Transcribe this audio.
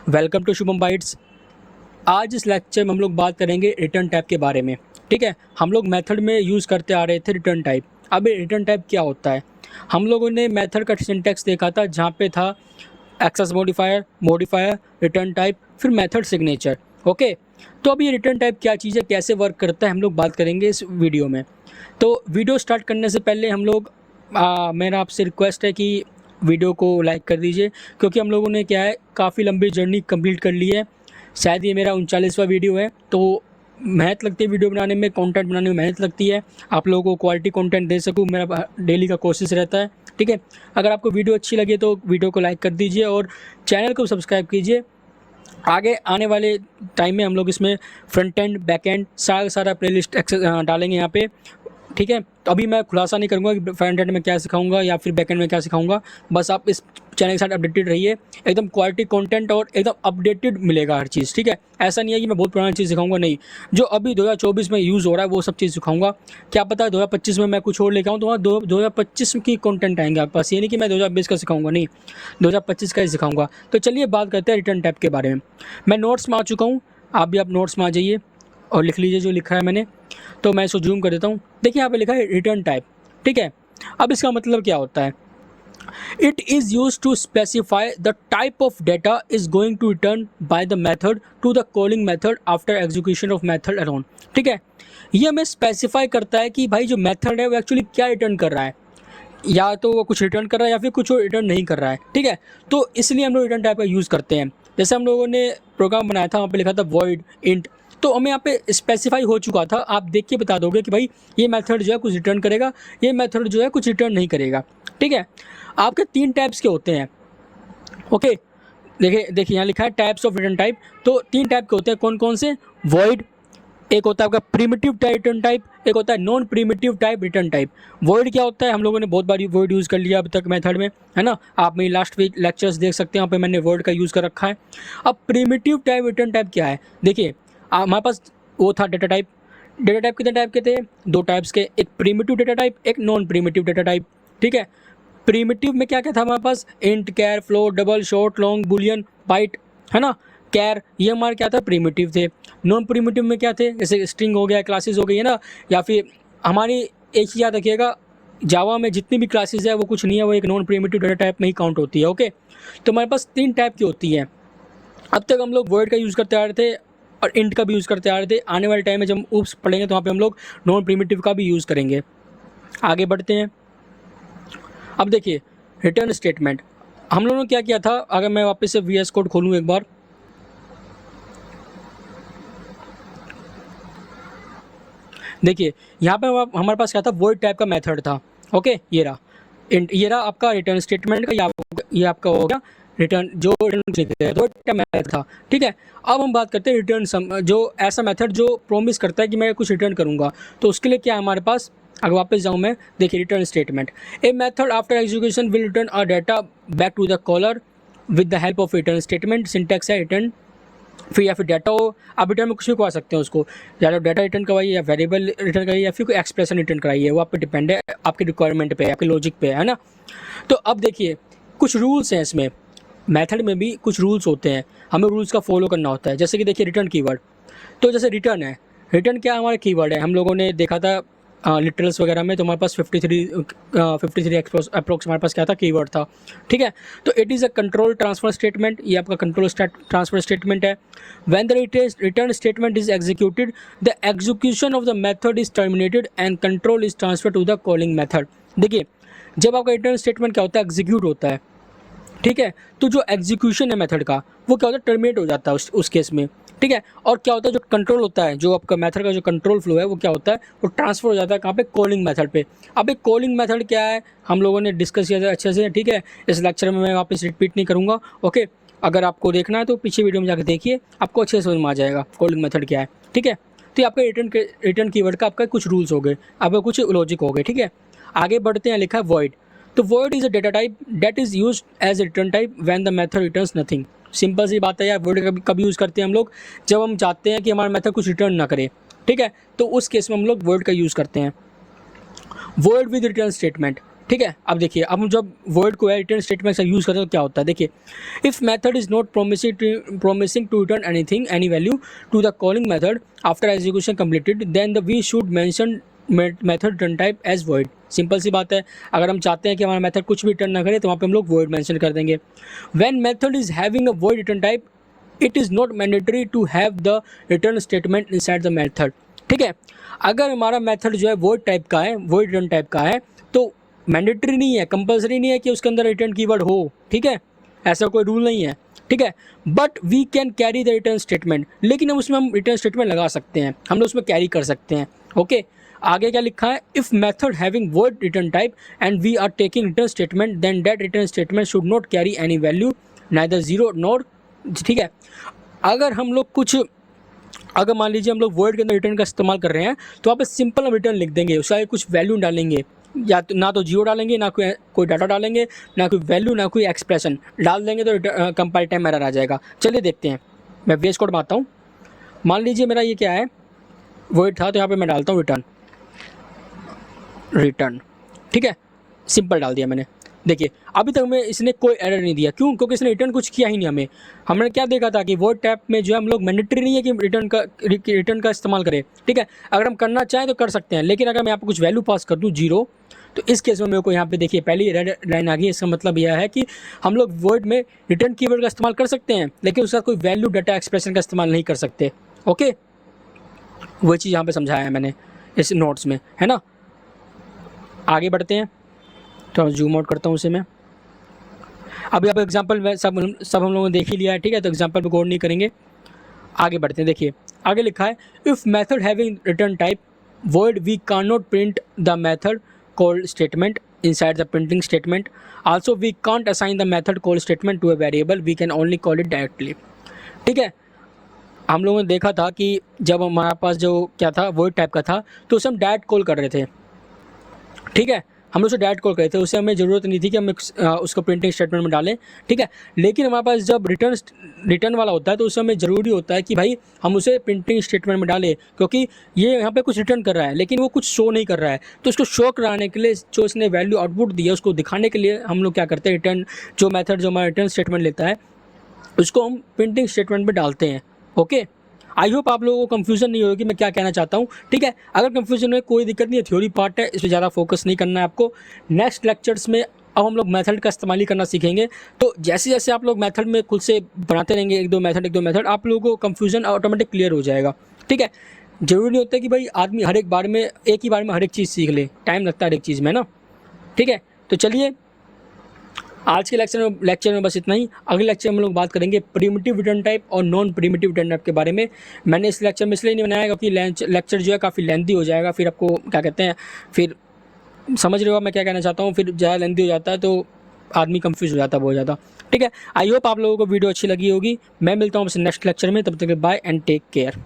Welcome to Shubham bytes. आज इस lecture में हम लोग बात करेंगे रिटर्न टाइप के बारे में। ठीक है, हम लोग मेथड में यूज़ करते आ रहे थे रिटर्न टाइप। अब ये रिटर्न टाइप क्या होता है? हम लोगों ने मेथड का सिंटैक्स देखा था जहाँ पे था एक्सेस मॉडिफायर, रिटर्न टाइप, फिर मेथड सिग्नेचर। ओके, तो अब ये रिटर्न टाइप क्या चीज़ है, कैसे वर्क करता है, हम लोग बात करेंगे इस वीडियो में। तो वीडियो स्टार्ट करने से पहले हम लोग मेरा आपसे रिक्वेस्ट है कि वीडियो को लाइक कर दीजिए, क्योंकि हम लोगों ने क्या है काफ़ी लंबी जर्नी कंप्लीट कर ली है। शायद ये मेरा 39वां वीडियो है, तो मेहनत लगती है वीडियो बनाने में, कंटेंट बनाने में मेहनत लगती है। आप लोगों को क्वालिटी कंटेंट दे सकूँ, मेरा डेली का कोशिश रहता है। ठीक है, अगर आपको वीडियो अच्छी लगे तो वीडियो को लाइक कर दीजिए और चैनल को सब्सक्राइब कीजिए। आगे आने वाले टाइम में हम लोग इसमें फ्रंट एंड बैक एंड सारा प्लेलिस्ट डालेंगे यहाँ पे। ठीक है, तो अभी मैं खुलासा नहीं करूँगा कि फ्रंट एंड में क्या सिखाऊंगा या फिर बैक एंड में क्या सिखाऊंगा। बस आप इस चैनल के साथ अपडेटेड रहिए, एकदम क्वालिटी कंटेंट और एकदम अपडेटेड मिलेगा हर चीज़। ठीक है, ऐसा नहीं है कि मैं बहुत पुरानी चीज़ सिखाऊंगा, नहीं, जो अभी 2024 में यूज़ हो रहा है वो सब चीज़ सिखाऊंगा। क्या पता 2025 में मैं कुछ और लेकर आऊँ, तो वहाँ 2025 की कंटेंट आएंगे आपके पास। ये नहीं कि मैं 2020 का सिखाऊंगा, नहीं, 2025 का ही सिखाऊंगा। तो चलिए बात करते हैं रिटर्न टाइप के बारे में। मैं नोट्स में आ चुका हूँ, आप भी आप नोट्स में आ जाइए और लिख लीजिए जो लिखा है मैंने। तो मैं इसको जूम कर देता हूँ। देखिए यहाँ पे लिखा है रिटर्न टाइप। ठीक है, अब इसका मतलब क्या होता है? It is use to specify the type of data is going to return by the method to the calling method after execution of method around. ठीक है, ये हमें स्पेसिफाई करता है कि भाई जो मेथड है वो एक्चुअली क्या रिटर्न कर रहा है, या तो वो कुछ रिटर्न कर रहा है या फिर कुछ और रिटर्न नहीं कर रहा है। ठीक है, तो इसलिए हम लोग रिटर्न टाइप का यूज़ करते हैं। जैसे हम लोगों ने प्रोग्राम बनाया था, वहाँ पे लिखा था वॉइड इंट, तो हमें यहाँ पे स्पेसिफाई हो चुका था। आप देख के बता दोगे कि भाई ये मेथड जो है कुछ रिटर्न करेगा, ये मेथड जो है कुछ रिटर्न नहीं करेगा। ठीक है, आपके 3 टाइप्स के होते हैं। ओके, देखिए यहाँ लिखा है टाइप्स ऑफ रिटर्न टाइप। तो 3 टाइप के होते हैं, कौन कौन से? वॉइड, एक होता है आपका प्रिमिटिव टाइप रिटर्न टाइप, एक होता है non primitive type return type. Void क्या होता है? हम लोगों ने बहुत बार वॉइड यूज़ कर लिया अब तक मेथड में, है ना। आप मेरी लास्ट वीक लेक्चर्स देख सकते हैं, वहाँ पे मैंने वॉइड का यूज़ कर रखा है। अब प्रिमिटिव टाइप रिटर्न टाइप क्या है? देखिए हमारे पास वो था डेटा टाइप। डेटा टाइप कितने टाइप के थे? 2 टाइप्स के, एक प्रिमिटिव डेटा टाइप, एक नॉन प्रिमिटिव डेटा टाइप। ठीक है, प्रिमिटिव में क्या क्या था हमारे पास? Int, char, float, double, short, long, boolean, byte, है ना, कैर, ये हमारे क्या था? प्रिमिटिव थे। नॉन प्रिमिटिव में क्या थे? जैसे स्ट्रिंग हो गया, क्लासेस हो गई, है ना, या फिर हमारी एक ही याद रखिएगा, जावा में जितनी भी क्लासेस है वो कुछ नहीं है, वो एक नॉन प्रिमिटिव डेटा टाइप में ही काउंट होती है। ओके, तो हमारे पास 3 टाइप की होती हैं। अब तक हम लोग वर्ड का यूज़ करते आ रहे थे और इंट का भी यूज़ करते आ रहे थे। आने वाले टाइम में जब हम ऊप्स पढ़ेंगे तो वहाँ पे हम लोग नॉन प्रिमिटिव का भी यूज़ करेंगे। आगे बढ़ते हैं। अब देखिए रिटर्न स्टेटमेंट हम लोगों ने क्या किया था। अगर मैं वापस से VS कोड खोलूँ एक बार, देखिए यहाँ पे हमारे पास क्या था? वॉइड टाइप का मेथड था। ओके, ये रहा आपका रिटर्न स्टेटमेंट का, ये आपका हो गया रिटर्न, जो रिटर्न मेथड था। ठीक है, अब हम बात करते हैं रिटर्न जो ऐसा मेथड जो प्रॉमिस करता है कि मैं कुछ रिटर्न करूँगा। तो उसके लिए क्या है हमारे पास? अगर वापस जाऊँ मैं, देखिए return statement, a method after execution will return a data back to the caller with the help of return statement. Syntax है रिटर्न, फिर या फिर डाटा हो, आप रिटर्न में कुछ भी करवा सकते हैं उसको, या तो डाटा रिटर्न करवाइए या वेरिएबल रिटर्न कराइए या फिर कोई एक्सप्रेशन रिटर्न कराइए, वो आप पे डिपेंड है, आपकी रिक्वायरमेंट पे, आपके लॉजिक पे, है ना। तो अब देखिए कुछ रूल्स हैं इसमें, मेथड में भी कुछ रूल्स होते हैं, हमें रूल्स का फॉलो करना होता है। जैसे कि देखिए रिटर्न कीवर्ड, तो जैसे रिटर्न है, रिटर्न क्या हमारा कीवर्ड है? हम लोगों ने देखा था लिटरल्स वगैरह में, तो हमारे पास 53 अप्रोक्स हमारे पास क्या था? कीवर्ड था। ठीक है, तो it is a control transfer statement, ये आपका कंट्रोल ट्रांसफर स्टेटमेंट है। When the return statement is executed the execution of the method is terminated and control is transfer to the calling method. देखिए जब आपका रिटर्न स्टेटमेंट क्या होता है? Execute होता है। ठीक है, तो जो एग्जीक्यूशन है मेथड का वो क्या होता है? टर्मिनेट हो जाता है उस केस में। ठीक है, और क्या होता है? जो कंट्रोल होता है, जो आपका मेथड का जो कंट्रोल फ्लो है वो क्या होता है? वो ट्रांसफर हो जाता है कहाँ पे? कॉलिंग मेथड पे। अब एक कॉलिंग मेथड क्या है हम लोगों ने डिस्कस किया था अच्छे से। ठीक है, इस लेक्चर में मैं वापस रिपीट नहीं करूँगा। ओके, अगर आपको देखना है तो पीछे वीडियो में जाकर देखिए, आपको अच्छे से समझ में आ जाएगा कॉलिंग मेथड क्या है। ठीक है, तो ये आपका रिटर्न कीवर्ड का आपका कुछ रूल्स हो गए, आपका कुछ लॉजिक हो गए। ठीक है, आगे बढ़ते हैं। लिखा है वॉइड, तो void is a data type that is used as a return type when the method returns nothing। Simple सी बात है यार, void कभी यूज़ करते हैं हम लोग? जब हम चाहते हैं कि हमारा मेथड कुछ रिटर्न ना करे। ठीक है, तो उस केस में हम लोग void का यूज़ करते हैं। void with return statement, ठीक है। अब देखिए, अब हम जब वर्ड को रिटर्न स्टेटमेंट से यूज़ करते हैं तो क्या होता है, देखिए, if method is not promising to return anything any value to the calling method after execution completed then the we should mention method return type as void. Simple सी बात है, अगर हम चाहते हैं कि हमारा मेथड कुछ भी रिटर्न ना करे तो वहाँ पे हम लोग वॉइड मेंशन कर देंगे। When method is having a void return type it is not mandatory to have the return statement inside the method. ठीक है, अगर हमारा मेथड जो है वॉइड टाइप का है, वॉइड रिटर्न टाइप का है, तो मैंडेटरी नहीं है, कंपलसरी नहीं है कि उसके अंदर रिटर्न कीवर्ड हो। ठीक है, ऐसा कोई रूल नहीं है। ठीक है, but we can carry the return statement, लेकिन उसमें हम रिटर्न स्टेटमेंट लगा सकते हैं, हम लोग उसमें कैरी कर सकते हैं। ओके, आगे क्या लिखा है, if method having void return type and we are taking return statement then that return statement should not carry any value neither zero nor. ठीक है, अगर हम लोग कुछ, अगर मान लीजिए हम लोग वर्ड के अंदर रिटर्न का इस्तेमाल कर रहे हैं तो वहाँ पे सिंपल हम रिटर्न लिख देंगे, उसका कुछ वैल्यू डालेंगे, या तो ना तो जीरो डालेंगे, ना कोई डाटा डालेंगे, ना कोई वैल्यू, ना कोई एक्सप्रेशन डाल देंगे तो कंपाइल टाइम एरर आ जाएगा। चलिए देखते हैं, मैं वेस कोड में आता हूँ। मान लीजिए मेरा ये क्या है, वर्ड था, तो यहाँ पे मैं डालता हूँ रिटर्न। ठीक है, सिंपल डाल दिया मैंने। देखिए, अभी तक हमें इसने कोई एरर नहीं दिया, क्यों? क्योंकि इसने रिटर्न कुछ किया ही नहीं हमें। हमने क्या देखा था कि वर्ड टैब में जो है हम लोग मैंडेटरी नहीं है कि रिटर्न का इस्तेमाल करें। ठीक है, अगर हम करना चाहें तो कर सकते हैं, लेकिन अगर मैं यहाँ पर कुछ वैल्यू पास कर दूँ जीरो, तो इस केस में मेरे को यहाँ पे देखिए पहली रेड लाइन आ गई। इसका मतलब यह है कि हम लोग वर्ड में रिटर्न कीवर्ड का इस्तेमाल कर सकते हैं, लेकिन उसका कोई वैल्यू, डाटा, एक्सप्रेशन का इस्तेमाल नहीं कर सकते। ओके, वही चीज़ यहाँ पे समझाया है मैंने इस नोट्स में, है ना। आगे बढ़ते हैं, तो जूम आउट करता हूँ उसे मैं। अभी आप एग्जाम्पल में सब हम लोगों ने देख ही लिया है। ठीक है, तो एग्जाम्पल पे गौर नहीं करेंगे, आगे बढ़ते हैं। देखिए, आगे लिखा है, if method having return type void we cannot print the method call statement inside the printing statement. Also we can't assign the method call statement to a variable, we can only call it directly. ठीक है, हम लोगों ने देखा था कि जब हमारे पास जो क्या था void टाइप का था तो उसे हम डायरेक्ट कॉल कर रहे थे। ठीक है, हम उसे डायरेक्ट कॉल करे थे, उससे हमें ज़रूरत नहीं थी कि हम उसको प्रिंटिंग स्टेटमेंट में डालें। ठीक है, लेकिन हमारे पास जब रिटर्न वाला होता है तो उससे हमें ज़रूरी होता है कि भाई हम उसे प्रिंटिंग स्टेटमेंट में डालें, क्योंकि ये यहाँ पे कुछ रिटर्न कर रहा है लेकिन वो कुछ शो नहीं कर रहा है। तो उसको शो कराने के लिए, जो उसने वैल्यू आउटपुट दिया उसको दिखाने के लिए हम लोग क्या करते हैं, रिटर्न जो मेथड जो हमारा रिटर्न स्टेटमेंट लेता है उसको हम प्रिंटिंग स्टेटमेंट में डालते हैं। ओके, आई होप आप लोगों को कंफ्यूजन नहीं होगी कि मैं क्या कहना चाहता हूँ। ठीक है, अगर कंफ्यूजन है कोई दिक्कत नहीं है, थ्योरी पार्ट है, इस पर ज़्यादा फोकस नहीं करना है आपको। नेक्स्ट लेक्चर्स में अब हम लोग मेथड का इस्तेमाल ही करना सीखेंगे। तो जैसे जैसे आप लोग मेथड में खुद से बनाते रहेंगे एक दो मेथड, आप लोगों को कंफ्यूजन ऑटोमेटिक क्लियर हो जाएगा। ठीक है, जरूरी नहीं होता कि भाई आदमी हर एक बार में, एक ही बार में हर एक चीज़ सीख ले, टाइम लगता है हर एक चीज़ में ना। ठीक है, तो चलिए आज के लेक्चर में बस इतना ही। अगले लेक्चर में हम लोग बात करेंगे प्रिमिटिव रिटर्न टाइप और नॉन प्रिमिटिव रिटर्न टाइप के बारे में। मैंने इस लेक्चर में इसलिए नहीं बनाया क्योंकि लेक्चर जो है काफ़ी लेंथी हो जाएगा, फिर आपको क्या कहते हैं, फिर समझ रहे हो मैं क्या कहना चाहता हूँ, फिर ज़्यादा लेंथी हो जाता है तो आदमी कंफ्यूज हो जाता है बहुत ज़्यादा। ठीक है, आई होप आप लोगों को वीडियो अच्छी लगी होगी। मैं मिलता हूँ आपसे नेक्स्ट लेक्चर में, तब तक बाय एंड टेक केयर।